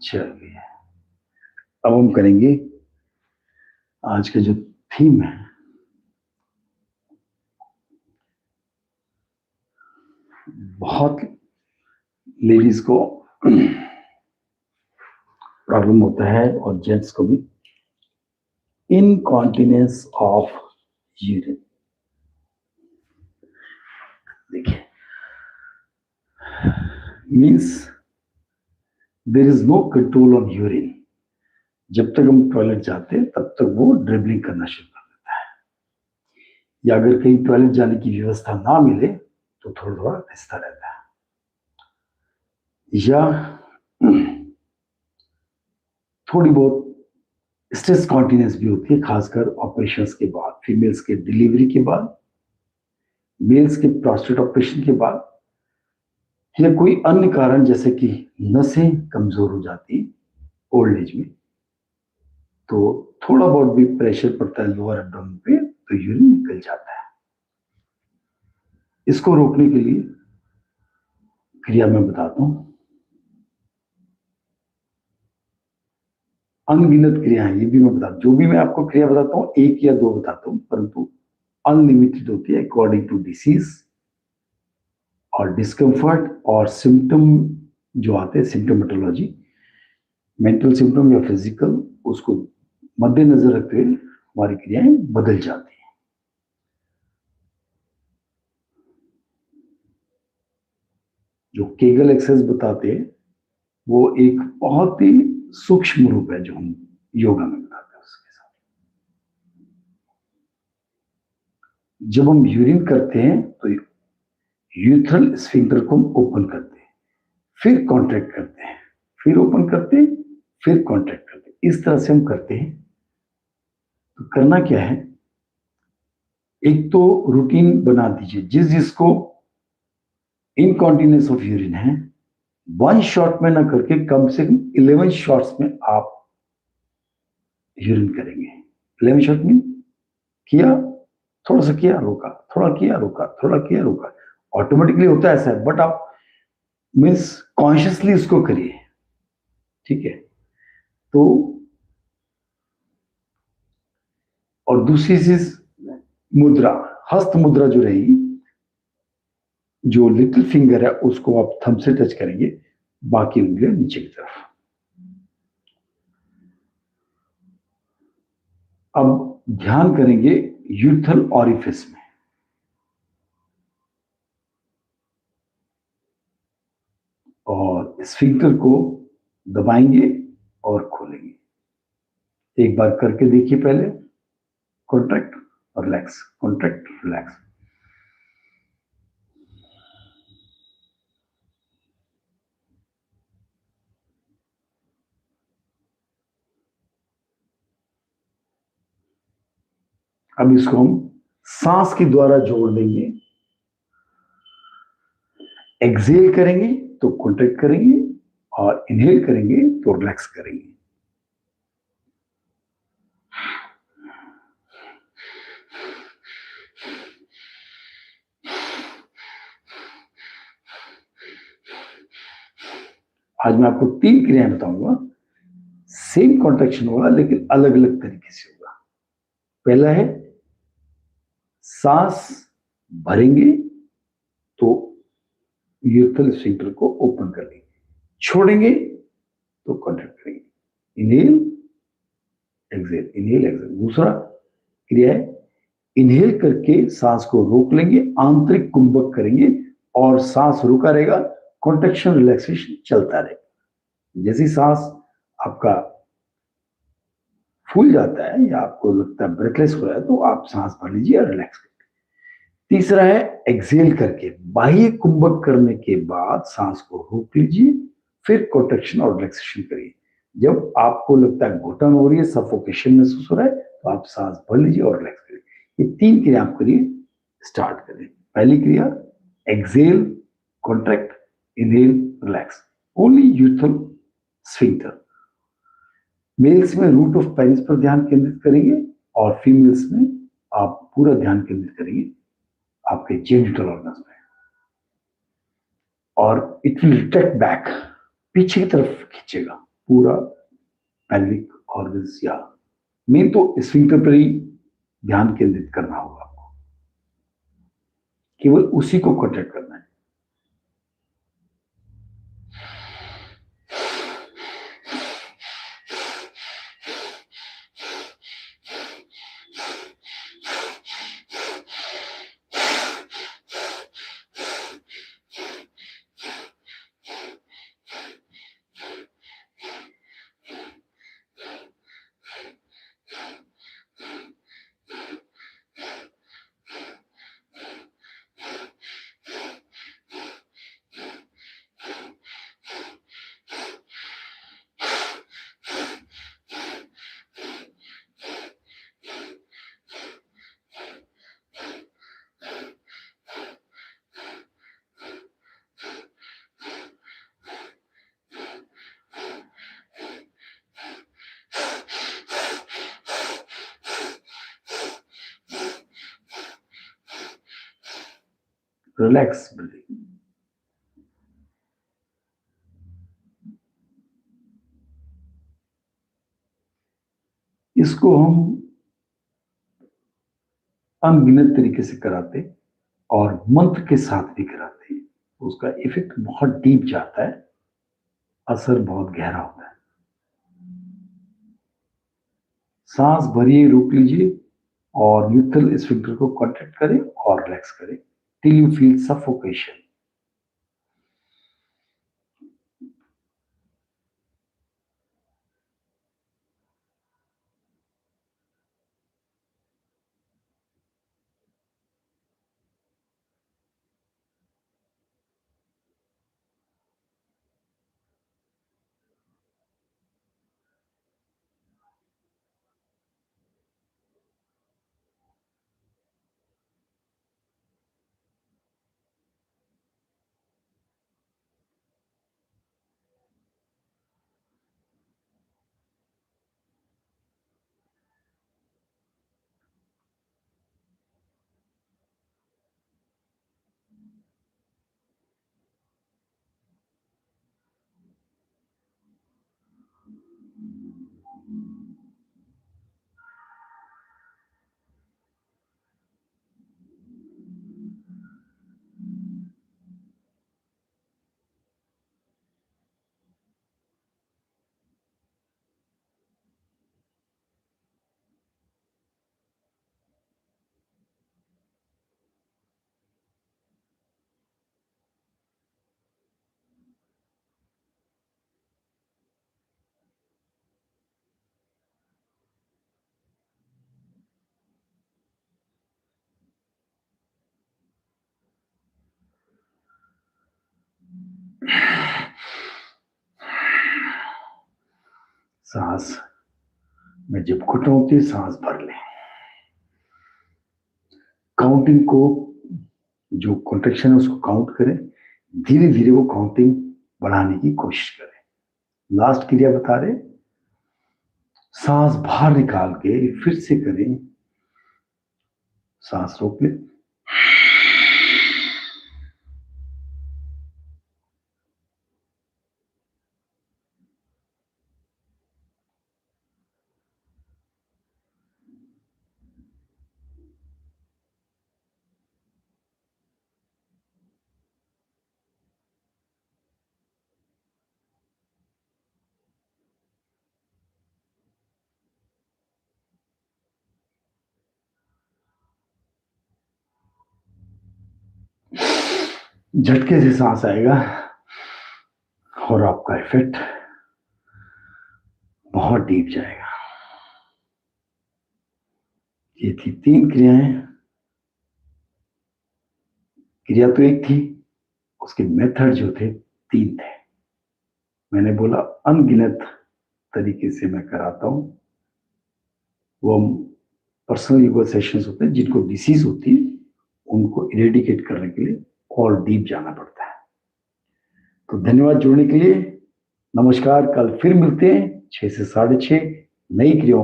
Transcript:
चलिए, अब हम करेंगे आज का जो थीम है, बहुत लेडीज को प्रॉब्लम होता है और जेंट्स को भी, इनकॉन्टिनेंस ऑफ यूरिन। देखिए, means there is no control on urine. जब तक हम टॉयलेट जाते हैं तब तक वो ड्रिबलिंग करना शुरू कर देता है, या अगर कहीं टॉयलेट जाने की व्यवस्था ना मिले तो थोड़ा थोड़ा रिश्ता रहता है, या थोड़ी बहुत स्ट्रेस कॉन्टिनेंस भी होती है, खासकर ऑपरेशंस के बाद, फीमेल्स के डिलीवरी के बाद, मेल्स के प्रोस्टेट ऑपरेशन के बाद, या कोई अन्य कारण जैसे कि नसें कमजोर हो जाती ओल्ड एज में, तो थोड़ा बहुत भी प्रेशर पड़ता है लोअर एब्डोमेन पे तो यूरिन निकल जाता है। इसको रोकने के लिए क्रिया मैं बताता हूं, अनगिनत क्रियाएं, ये भी मैं बताता हूं। जो भी मैं आपको क्रिया बताता हूं एक या दो बताता हूं, परंतु अनलिमिटेड होती है अकॉर्डिंग टू डिसीज और डिस्कम्फर्ट और सिम्टम जो आते हैं, सिम्टोमेटोलॉजी, मेंटल सिम्टम या फिजिकल, उसको मद्देनजर रखते हुए हमारी क्रियाएं बदल जाती हैं। जो केगल एक्सरसाइज बताते हैं वो एक बहुत ही सूक्ष्म रूप है जो हम योगा में बताते हैं। उसके साथ जब हम यूरिन करते हैं तो यूथ्रल स्फिंक्टर को हम ओपन करते हैं, फिर कॉन्ट्रैक्ट करते हैं, फिर ओपन करते हैं, फिर कॉन्ट्रैक्ट करते हैं। इस तरह से हम करते हैं। तो करना क्या है, एक तो रूटीन बना दीजिए, जिस जिसको इनकॉन्टिनेंस ऑफ यूरिन है, 1 शॉट में ना करके कम से कम 11 शॉट्स में आप यूरिन करेंगे। 11 शॉट में किया, थोड़ा सा किया रोका, थोड़ा किया रोका, थोड़ा किया रोका, ऑटोमेटिकली होता है ऐसा है, बट आप मीन्स कॉन्शियसली उसको करिए, ठीक है। तो और दूसरी चीज, मुद्रा, हस्त मुद्रा जो रहेगी, जो लिटिल फिंगर है उसको आप थंब से टच करेंगे, बाकी उंगलियां नीचे की तरफ। अब ध्यान करेंगे यूथल ऑरिफिस में, और स्फिंक्टर को दबाएंगे और खोलेंगे। एक बार करके देखिए पहले, कॉन्ट्रैक्ट और रिलैक्स, कॉन्ट्रैक्ट रिलैक्स। अब इसको हम सांस के द्वारा जोड़ देंगे। एक्सेल करेंगे तो कॉन्ट्रैक्ट करेंगे, और इनहेल करेंगे तो रिलैक्स करेंगे। आज मैं आपको 3 क्रियाएं बताऊंगा, सेम कॉन्ट्रैक्शन होगा लेकिन अलग अलग तरीके से होगा। पहला है, सांस भरेंगे तो यूथल स्फिंक्टर को ओपन कर लेंगे, छोड़ेंगे तो कॉन्ट्रैक्ट करेंगे। Inhale exhale, inhale exhale. दूसरा क्रिया है, इनहेल करके सांस को रोक लेंगे, आंतरिक कुंभक करेंगे और सांस रुका रहेगा, कॉन्ट्रैक्शन रिलैक्सेशन चलता रहेगा। जैसे सांस आपका फूल जाता है या आपको लगता है ब्रेथलेस हो रहा है तो आप सांस भर लीजिए और रिलैक्स करिए। तीसरा है, एक्सेल करके बाह्य कुंभक करने के बाद सांस को रोक लीजिए, फिर कॉन्ट्रैक्शन और रिलैक्सेशन करिए। जब आपको लगता है घुटन हो रही है, सफोकेशन महसूस हो रहा है, तो आप सांस भर लीजिए और रिलैक्स करिए। ये 3 क्रिया आप करिए, स्टार्ट करें। पहली क्रिया, exhale, contract, inhale, relax, only urethral sphincter. Males में रूट ऑफ पेनिस पर ध्यान केंद्रित करेंगे, और फीमेल्स में आप पूरा ध्यान केंद्रित करेंगे आपके जेनिटल ऑर्गन्स में, और इट विल रिट्रैक्ट बैक, पीछे की तरफ खींचेगा, पूरा पैल्विक ऑर्गन्स या मेन तो स्फिंक्टर पर ही ध्यान केंद्रित करना होगा आपको, केवल उसी को कॉन्ट्रैक्ट करना है। Relax breathing. इसको हम अनगिनत तरीके से कराते और मंत्र के साथ भी कराते हैं, उसका इफेक्ट बहुत डीप जाता है, असर बहुत गहरा होता है। सांस भरिए, रोक लीजिए और यूथल स्फिंक्टर को कॉन्ट्रैक्ट करें और रिलैक्स करें टिल यू फील सफोकेशन। सांस में जब घुटन होती है, सांस भर लें। काउंटिंग को, जो कॉन्ट्रैक्शन है उसको काउंट करें, धीरे धीरे वो काउंटिंग बढ़ाने की कोशिश करें। लास्ट क्रिया बता रहे, सांस बाहर निकाल के फिर से करें, सांस रोक लें, झटके से सांस आएगा और आपका इफेक्ट बहुत डीप जाएगा। ये थी 3 क्रियाएं। क्रिया तो एक थी, उसके मेथड जो थे 3 थे। मैंने बोला अनगिनत तरीके से मैं कराता हूं। वो पर्सनल योगा सेशंस होते हैं, जिनको डिसीज होती है उनको इरेडिकेट करने के लिए और डीप जाना पड़ता है। तो धन्यवाद जुड़ने के लिए। नमस्कार। कल फिर मिलते हैं 6 से 6:30 नई क्रियाओं